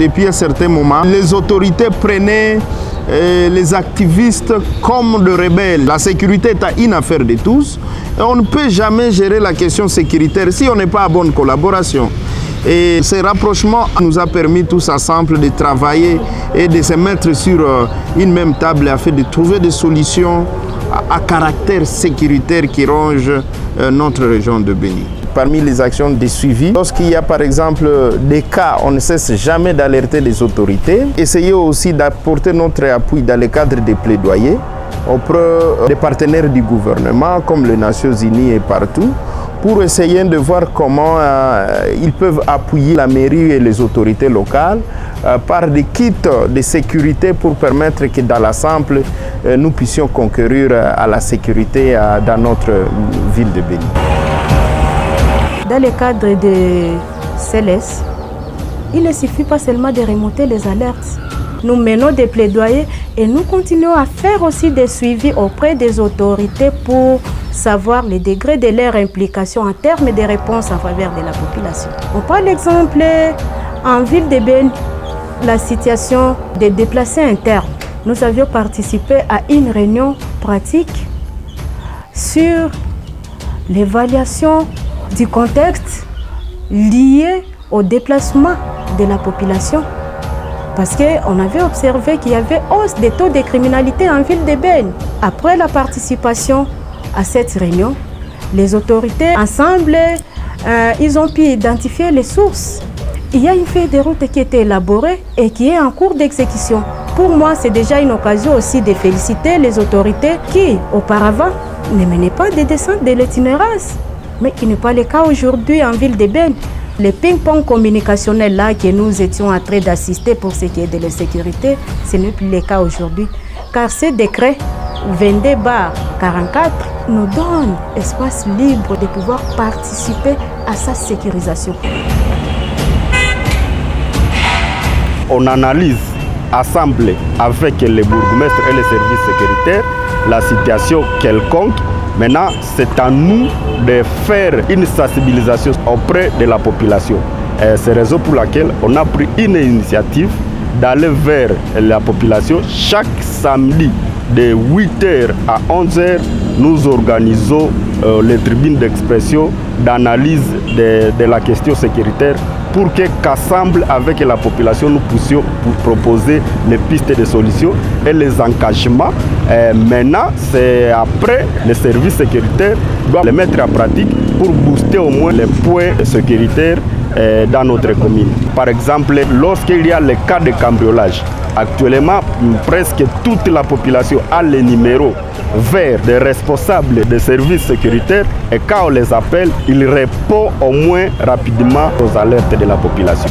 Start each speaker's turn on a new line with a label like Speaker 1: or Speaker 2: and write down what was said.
Speaker 1: depuis un certain moment, les autorités prenaient les activistes comme de rebelles. La sécurité est une affaire de tous. Et on ne peut jamais gérer la question sécuritaire si on n'est pas en bonne collaboration. Et ce rapprochement nous a permis tous ensemble de travailler et de se mettre sur une même table afin de trouver des solutions à caractère sécuritaire qui rongent notre région de Béni. Parmi les actions de suivi, lorsqu'il y a par exemple des cas, on ne cesse jamais d'alerter les autorités. Essayez aussi d'apporter notre appui dans le cadre des plaidoyers auprès des partenaires du gouvernement comme les Nations Unies et partout, pour essayer de voir comment ils peuvent appuyer la mairie et les autorités locales par des kits de sécurité pour permettre que dans l'ensemble, nous puissions concourir à la sécurité dans notre ville de Béni.
Speaker 2: Dans le cadre de CELES, il ne suffit pas seulement de remonter les alertes. Nous menons des plaidoyers et nous continuons à faire aussi des suivis auprès des autorités pour savoir le degré de leur implication en termes de réponse en faveur de la population. On prend l'exemple en ville de Béni, la situation des déplacés internes. Nous avions participé à une réunion pratique sur l'évaluation du contexte lié au déplacement de la population. Parce qu'on avait observé qu'il y avait hausse des taux de criminalité en ville de Béni. Après la participation à cette réunion, les autorités ensemble, ils ont pu identifier les sources. Il y a une feuille de route qui a été élaborée et qui est en cours d'exécution. Pour moi, c'est déjà une occasion aussi de féliciter les autorités qui, auparavant, ne menaient pas des descentes de l'itinérance, mais qui n'est pas le cas aujourd'hui en ville de Béni. Le ping-pong communicationnel là que nous étions en train d'assister pour ce qui est de la sécurité, ce n'est plus le cas aujourd'hui. Car ce décret 22/44 nous donne espace libre de pouvoir participer à sa sécurisation.
Speaker 3: On analyse ensemble avec les bourgmestres et les services sécuritaires la situation quelconque. Maintenant, c'est à nous de faire une sensibilisation auprès de la population. C'est la raison pour laquelle on a pris une initiative d'aller vers la population. Chaque samedi, de 8h à 11h, nous organisons les tribunes d'expression, d'analyse de la question sécuritaire pour qu'ensemble avec la population, nous puissions proposer les pistes de solutions et les engagements. Maintenant, c'est après les services sécuritaires doivent les mettre en pratique pour booster au moins les points sécuritaires dans notre commune. Par exemple, lorsqu'il y a les cas de cambriolage, actuellement, presque toute la population a les numéros vers des responsables des services sécuritaires et quand on les appelle, ils répondent au moins rapidement aux alertes de la population.